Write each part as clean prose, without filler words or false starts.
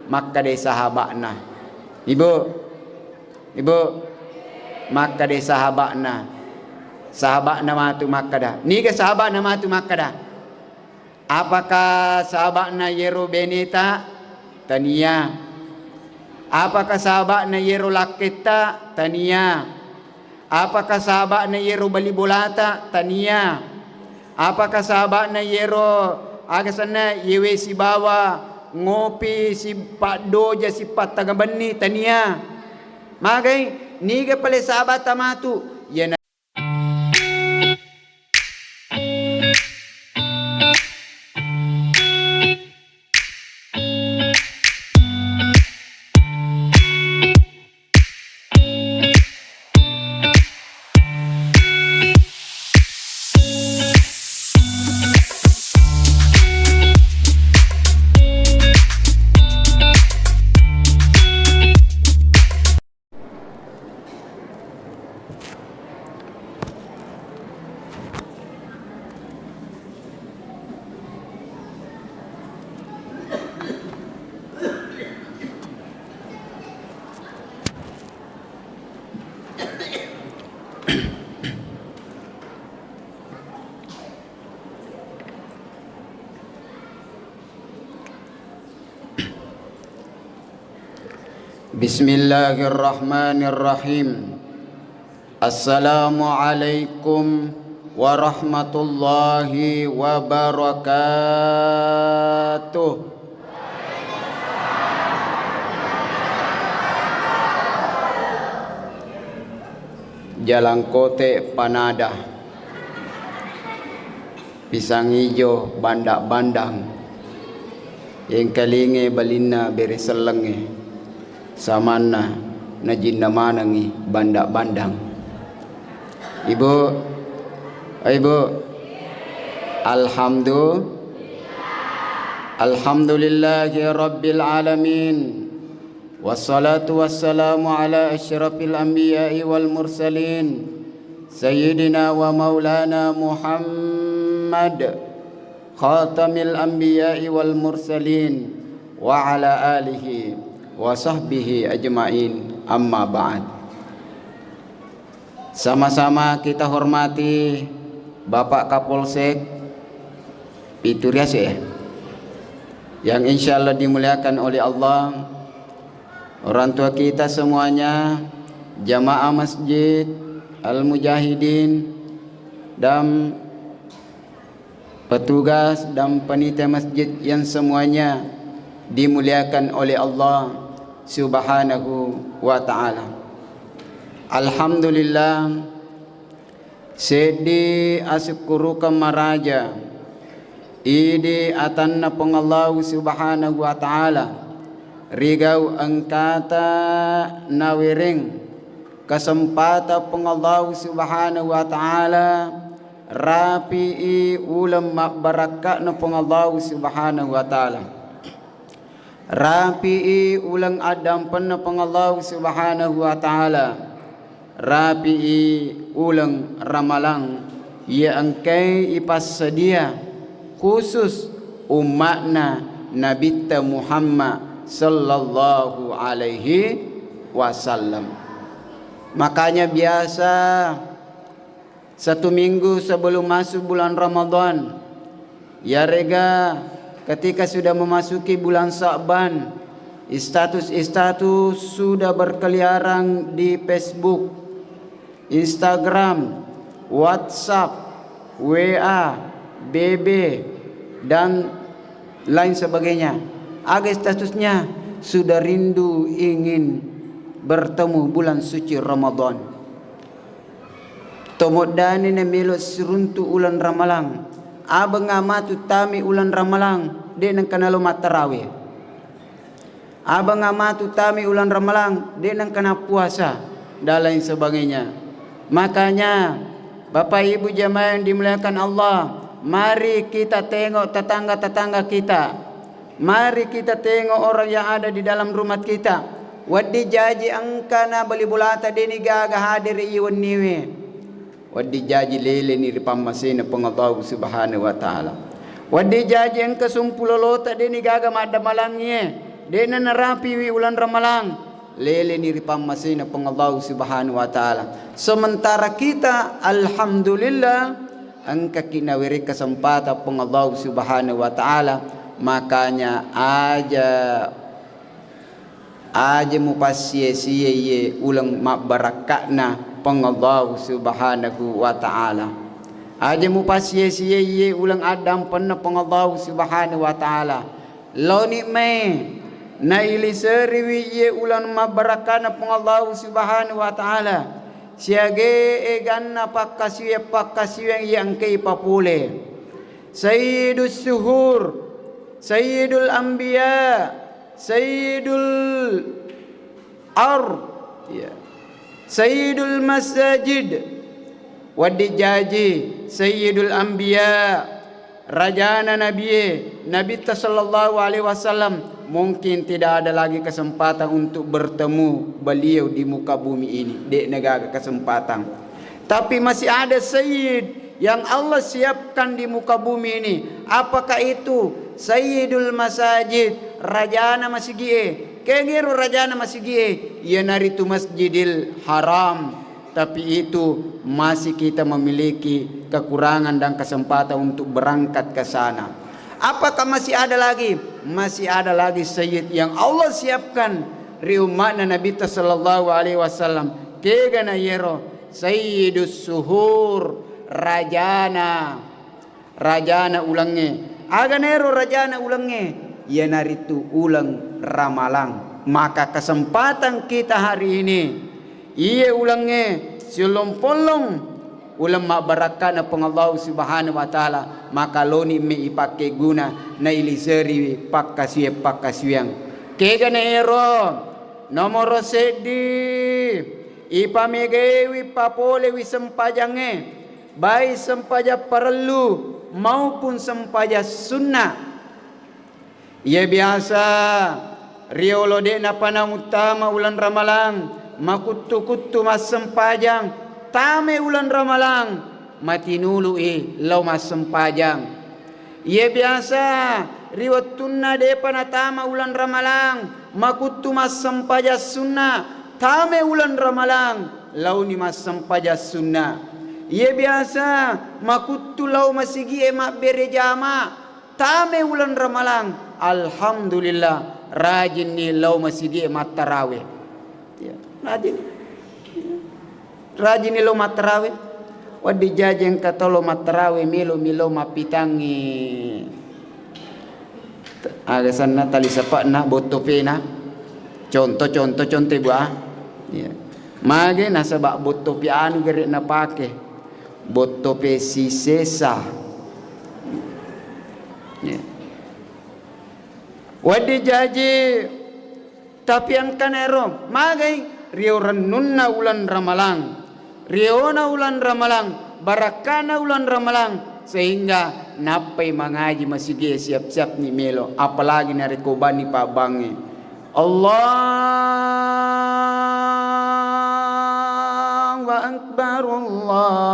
maka de sahabatna. Ibu maka de sahabatna. Sahabatna matu maka dah. Ni ke sahabatna matu maka dah. Apakah sahabatna yero beneta tania? Apakah sahabatna yero laketa tania? Apakah sahabatna yero bali bolata tania? Apakah sahabatna yero agasana yewe si bawa ngopi si pak doja si pat tagabani tania? Magai ni ke pale sahabat tamatu ya. Bismillahirrahmanirrahim. Assalamualaikum warahmatullahi wabarakatuh. Jalangkote panada, pisang hijau bandak bandang, yang kalinge balina beri selenge, samana najinda manangi bandak bandang. Ibu, alhamdulillahi rabbil alamin. Wassalatu wassalamu ala asyrafil anbiya'i wal mursalin sayyidina wa maulana Muhammad khatamil anbiya'i wal mursalin wa ala alihi wa sahbihi ajma'in, amma ba'd. Sama-sama kita hormati Bapak Kapolsek Pituriase yang insyaallah dimuliakan oleh Allah, orang tua kita semuanya, jamaah masjid Al-Mujahidin, dan petugas dan panitia masjid yang semuanya dimuliakan oleh Allah Subhanahu wa ta'ala. Alhamdulillah, sedi asyukuruka maraja idi atanna pengallahu Subhanahu wa ta'ala rigau angkata nawiring kesempatan pengallahu Subhanahu wa ta'ala rapi ulam barakat na pengallahu Subhanahu wa ta'ala rapi ulang adam panna pengallahu Subhanahu wa ta'ala rapi ulang ramalang ya angkai ipas sedia khusus umatna Nabi Muhammad sallallahu alaihi wasallam. Makanya biasa satu minggu sebelum masuk bulan Ramadan, ya rega, ketika sudah memasuki bulan Sa'ban, status sudah berkeliaran di Facebook, Instagram, WhatsApp, WA, BB dan lain sebagainya. Aga statusnya sudah rindu ingin bertemu bulan suci Ramadan. Tomodani ne melot seruntu ulan ramalang. Abang amatu tami ulan ramalang de nang kanalo matarawih. Abang amatu tami ulan ramalang de nang kana puasa dan lain sebagainya. Makanya Bapak Ibu jamaah yang dimuliakan Allah, mari kita tengok tetangga-tetangga kita. Mari kita tengok orang yang ada di dalam rumah kita. Wadi jaji angkana bali bulata deni gaga hadir iwan niwe. Wadi jaji lele ni ripamasina pengallahu Subhanahu wa ta'ala. Wadi jaji angka sumpulolota deni gaga mada malangnya. de na narapi wi ulan ramalang lele ni ripamasina pang Allah subhanahu wa ta'ala. Sementara kita alhamdulillah ang kakinawiri kesempatan pang Allah subhanahu wa ta'ala, makanya aja mu pasia-sia ye ulang mabarakatna pang Allah subhanahu wa ta'ala. Aja mu pasia-sia ye ulang adam panna pang Allah subhanahu wa ta'ala. Loni me na iliseri ye ulang mabarakatna pang Allah subhanahu wa ta'ala. Siage eganna pakasiwe yang kay papule. Sayyidus suhur, Sayyidul anbiya, Sayyidul ya. Sayyidul masajid, wadijaji Sayyidul anbiya, rajana Nabi sallallahu alaihi wasallam. Mungkin tidak ada lagi kesempatan untuk bertemu beliau di muka bumi ini, di negara kesempatan. Tapi masih ada Sayyid yang Allah siapkan di muka bumi ini. Apakah itu? Sayyidul masajid, rajana masigie. Kengero rajana masigie. Ia naritu Masjidil Haram. Tapi itu masih kita memiliki kekurangan dan kesempatan untuk berangkat ke sana. Apakah masih ada lagi? Masih ada lagi Sayyid yang Allah siapkan ri umatna Nabi sallallahu alaihi wasallam. Kegana yero Sayyidus suhur, rajana ulangnya. Aganero rajana ulangnya, ia naritu ulang ramalang. Maka kesempatan kita hari ini, ia ulangnya silompolong ulang mabarakana pang Allah subhanahu wa ta'ala. Maka loni me ipake guna na iliseri pakasiyang. Kega na ero nomor sedi ipamegewi papole wi sempajange, baik sempaja perlu maupun sempaja sunnah. Ia biasa riolo de na panang utama ulan ramalang makutu-kutu mas sempajang tame ulan ramalang matinulu law mas sempajang. Ia biasa riwat tunna de panatama ulan ramalang makutu mas sempaja sunnah tame ulan ramalang law ni mas sempaja sunnah. Ia biasa makutu law masigi emak berejama tame ulan ramalang. Alhamdulillah rajin ni law masigi emak tarawih. Ya, rajin ni law mat tarawih. Wadi jajeng katolo mat tarawih milo mapitangi. Agasan na tali sapak na boto pena. Contoh buah. Ya. Mage nasa bak boto pianu gerik na pake. Boto pe si sesa. Wadi jaji tapi yang kanero magai rio renunna ulan ramalang, riona ulan ramalang, barakana ulan ramalang, sehingga napai mangaji masih siap-siap ni melo, apalagi nari kobani pabangi. Allahu akbar, Allahu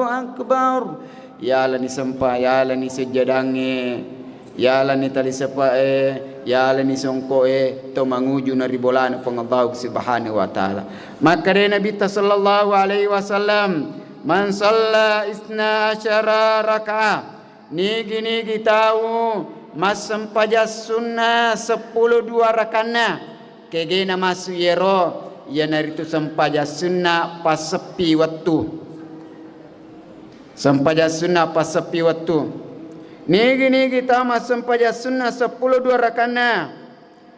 akbar. Yala ni sempa, yala ni sejadange, yala ni tali sepae, yala ni songkoe, to manguju na ribolana pang Allah subhanahu wa ta'ala. Maka dari Nabi sallallahu alaihi wasallam, man salla isna asyara raka'ah, nigi tahu mas sempajas sunnah 10 rakana, kegena masu yero, ya naritu sempajas sunnah pas sepi waktu. Sempajas sunnah pas sepi waktu. Nigi tama sempajas sunnah 10 rakana.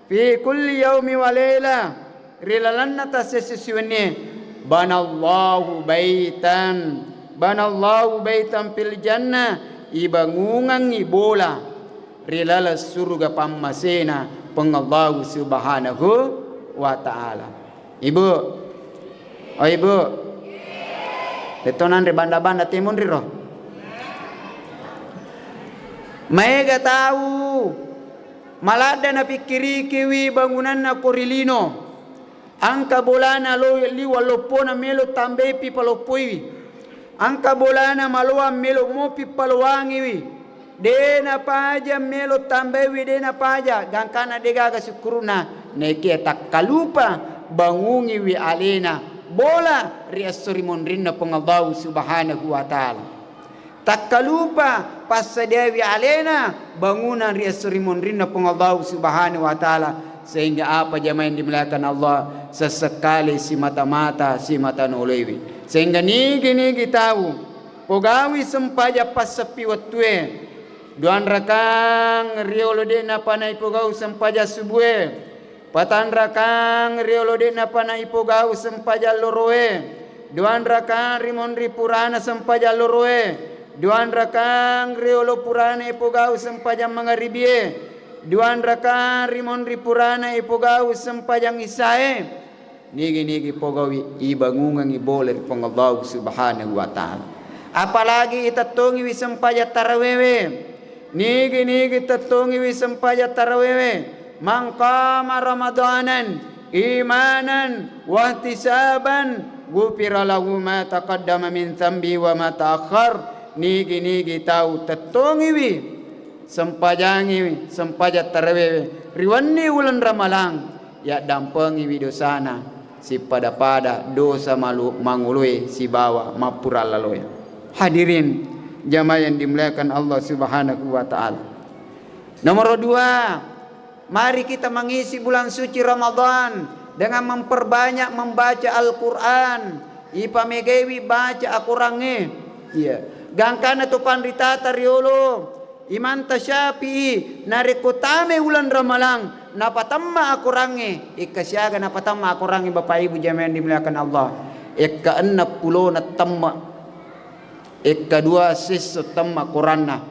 Fi kulli yaumi wa laila. Rilalanna tasesisuane. Banallahu baitan fil jannah. Ibangungang ibola. Rilala surga pammasena pengallahu subhanahu wa ta'ala. Ibu. Oh ibu. Detonan re banda-banda timun riro. Maega tahu malada na pikiri kiwi bangunan na korilino. Angka bolana lo liwa lopona melo tambe pi palopoi. Angka bolana maloa melo mo pi palowangi wi. dena paja melo tambewi dena paja gangkana degaga syukurna nekia tak kalupa bangungi wi alena bola riasuri monrinna pengabaw subhanahu wa ta'ala tak kalupa pasadewi alena bangunan riasuri monrinna pengabaw subhanahu wa ta'ala sehingga apa jamaah yang dimuliakan Allah sesekali si mata-mata si mata nolewi sehingga nigi tahu pogawi sempaja pas sepi watue duan rakang riolo de na panai pogau sempaja subue patan rakang riolo de na panai pogau sempaja loroe duan rakang rimonri purana sempaja loroe duan rakang riolo purana pogau sempaja mangaribie duan rakang rimonri purana pogau sempajang isae nigi pogawi ibangungan iboler pengabaw subhanahu wa ta'ala apalagi itatungi wisempaja tarawewe nigi tatungi wisempaja tarawewe mangkama ramadanan imanan wa ihtisaban ghufira lahu ma taqaddama min dhanbi wa ma ta'akhkhar nigi tahu tatungi wi sempajangi sempaja tarawewe riwanni ulan ramalang ya dampengi wi dosana si pada dosa malu mangului si bawa mapura laloya hadirin jamaah yang dimuliakan Allah subhanahu wa ta'ala. Nomor 2, mari kita mengisi bulan suci Ramadan dengan memperbanyak membaca Al-Quran. Ipamegewi baca akurange. Iya. Gangkana tu pandritata riolo. Iman tasyapi narikutame ulan ramalang. Napatamma akurange. Ikasyaga napatamma akurange Bapak Ibu jamaah yang dimuliakan Allah. Ika-60 na tamma. Kedua siso tamma Quranna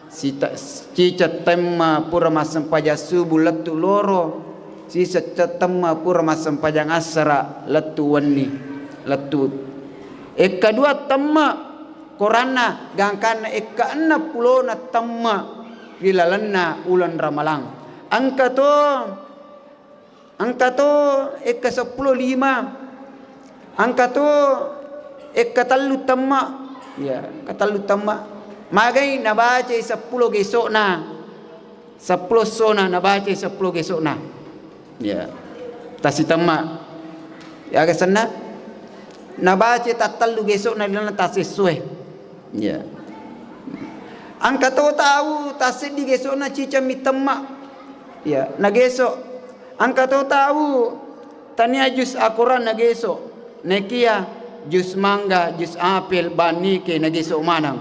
sita cica tamma pura masam paja subuh letu loro sisa tamma pura masam paja asara letu wani letu kedua tamma Quranna gangkana 60 na tamma gilalanna ulan ramalang angka to 15 angka to talu tamma ya katalu tamma magai nabaca 10 gesok na 10 sona nabaca 10 gesok na ya tasi tamma ya kesana nabaca tatalu gesok na dilana tasi suwe ya angka tahu tasi di gesok na cica mi tamma ya na gesok angka tahu tania jus Al-Quran na gesok nekia jus mangga, jus apel, banike nagisok manang.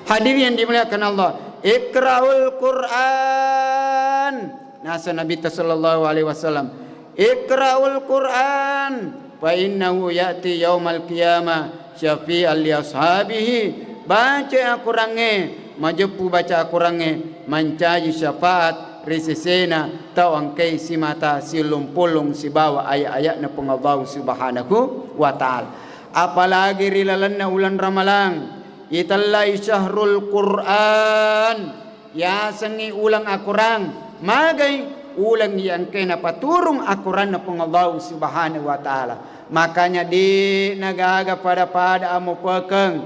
Hadirin yang dimuliakan Allah, Iqra'ul Quran. Nasa Nabi sallallahu alaihi wasallam, Iqra'ul Quran fa innahu ya'ti yaumal qiyamah syafi'an li ashabihi. Baca Al-Qurange, majepu baca Al-Qurange, mancaji syafaat risesena tau angkai si mata si lumpulung si bawa ayat-ayat na pengabaw subhanahu wa ta'ala apalagi rilalanna ulan ramalang itallai syahrul Quran ya sengi ulang Al-Quran magai ulang yang kena paturung Al-Quran na pengabaw subhanahu wa ta'ala makanya di nagaga pada amu pekeng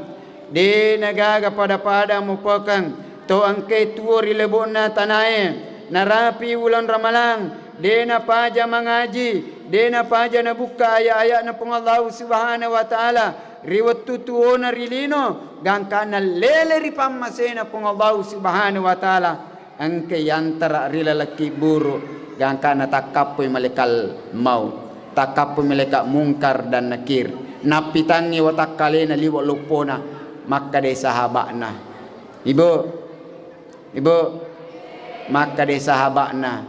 di nagaga pada amu pekeng to angkai tuori lebona tanae narapi ulan ramalang dena paja mengaji dena paja na buka ayat-ayat na pengallahu subhanahu wa ta'ala riwat tutuona rilino gangkana lele ripamasena pengallahu subhanahu wa ta'ala angke yantara rilalaki buru gangkana takapoy malekal mau takapoy malekal mungkar dan nakir napitangi watakkalena liwa lupona maka de sahabakna ibu maka de sahabakna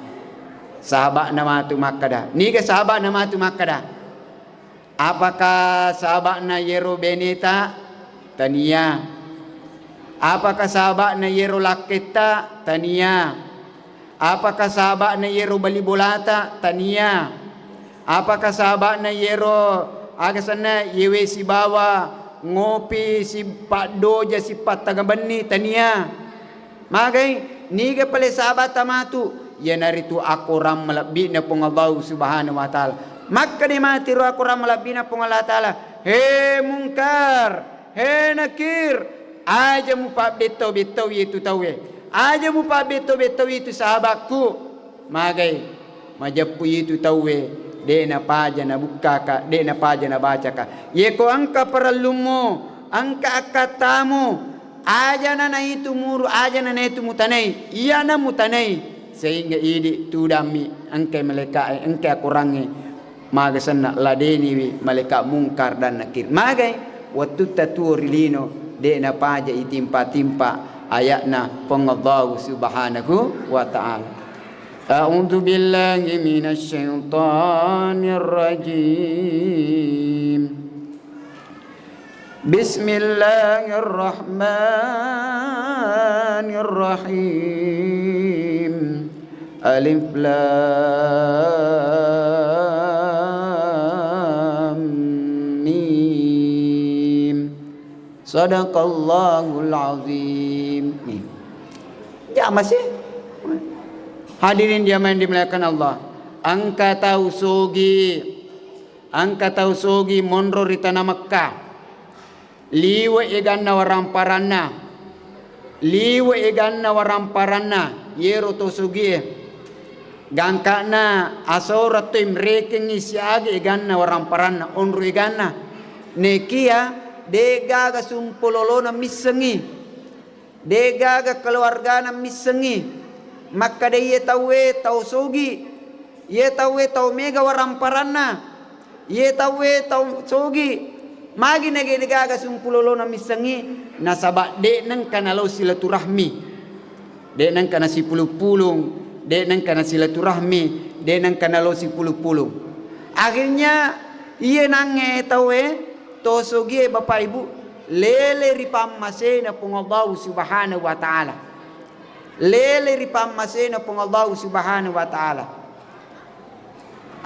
matu maka dah ni ke sahabakna matu maka dah apakah sahabakna yero beneta tania apakah sahabakna yero laketa tania apakah sahabakna yero bali bolata tania apakah sahabakna yero agasana yewe si bawa ngopi si pak doja si pat tagabani tania magai niga pale sahabat tamatu ya naritu aku ram malabi na pengabaw subhanahu wa ta'ala maka di mati ro aku ram malabi na pengabaw ta'ala he mungkar he nakir aja mu pak beto itu tawe, aja mu pak beto itu sahabatku, magai majapu itu tawe, de na paja na buka ka, de na paja na baca ka, ye ko angka perlumu, angka akatamu, aja na itu muru, aja na itu mutanai, iya na mutanai, sehingga idi tudami angka malaikat angka kurangi, maga sana ladeni malaikat mungkar dan nakir, magai waktu taturilino. De na paja itimpa-timpa ayatna pengallahu subhanahu wa ta'ala. A'udzu billahi minasy syaithanir rajim. Bismillahirrahmanirrahim. Alif lam Sadaqallahul azim. Ya masih hadirin jamaah yang dimuliakan Allah. Angka tahu sogi monro di tanah Mekkah. Liwe eganna waramparana. Yero to sogi. Gangkana asora to imrekeng isiage eganna waramparana. Onru eganna. Nekia degaga sumpulolo na misengi, degaga keluarga na misengi, maka de ye tawe tau sogi, ye tawe tau mega waramparana, ye tawe tau sogi, magi nege degaga sumpulolo na misengi, nasabak de nang kanalo silaturahmi, de nang kana si pulung, de nang kana silaturahmi, de nang kanalo si pulung. Akhirnya ye nange tawe tosogie Bapak Ibu lele ripam masena pung Allah subhanahu wa ta'ala, lele ripam masena pung Allah subhanahu wa ta'ala.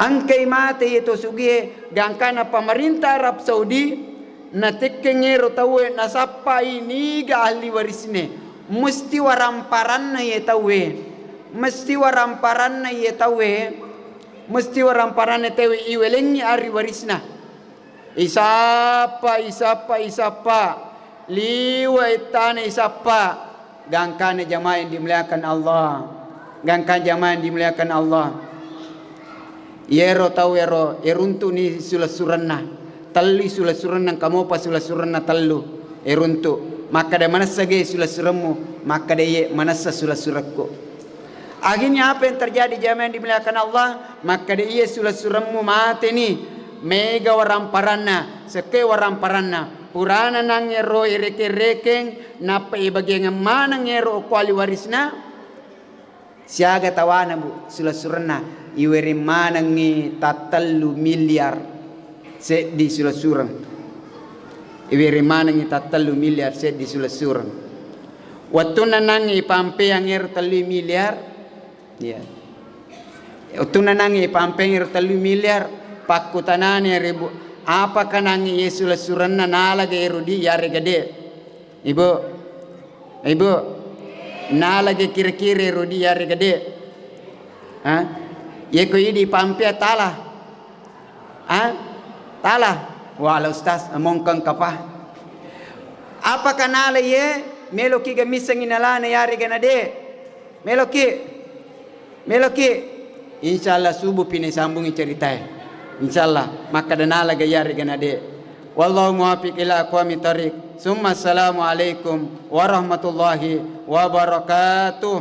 Angkai mate itu sugie gangkana pemerintah Arab Saudi na tekkengero tawe na sappa ini ga ahli warisne mesti waramparanna ye tawe, mesti waramparanna ye tawe, mesti waramparanna tawe iwelengi ahli warisna. Isapa liwa itane isapa gangkane jamaah yang dimuliakan Allah, gangkan jamaah yang dimuliakan Allah. Yero tau yero eruntu ni sulasuranna talli sulasuranna kamu pas sulasuranna tallu eruntu maka de manasa ge sulasuramu maka de ye manasa sulasurakku. Akhirnya apa yang terjadi jamaah yang dimuliakan Allah, maka de ye sulasuramu mate ni mega waramparana seke waramparana purana nang ngero ireke-rekeng napa ibagian mana ngero kuali warisna siaga tawana bu sulasurna iweri mana ngi tatallu miliar se di sulasurang iweri mana ngi tatallu miliar se di sulasurang waktu nanangi pampe yang ngero talu miliar ya waktu nanangi pampe ngero talu miliar pakutanane ribu apa kanangi yesus suranna nala ge erudi yare gede ibu nala ge kira-kira erudi yare gede ye ko idi pampia tala tala wala ustaz mongkang kapah apa kanala ye meloki ge misang inalana yare ganade meloki insyaallah subuh pine sambungi ceritanya. InsyaAllah maka danala gayari ganade. Wallahu muwaffiq ila aqwamit thariq. Summa assalamu alaikum warahmatullahi wabarakatuh.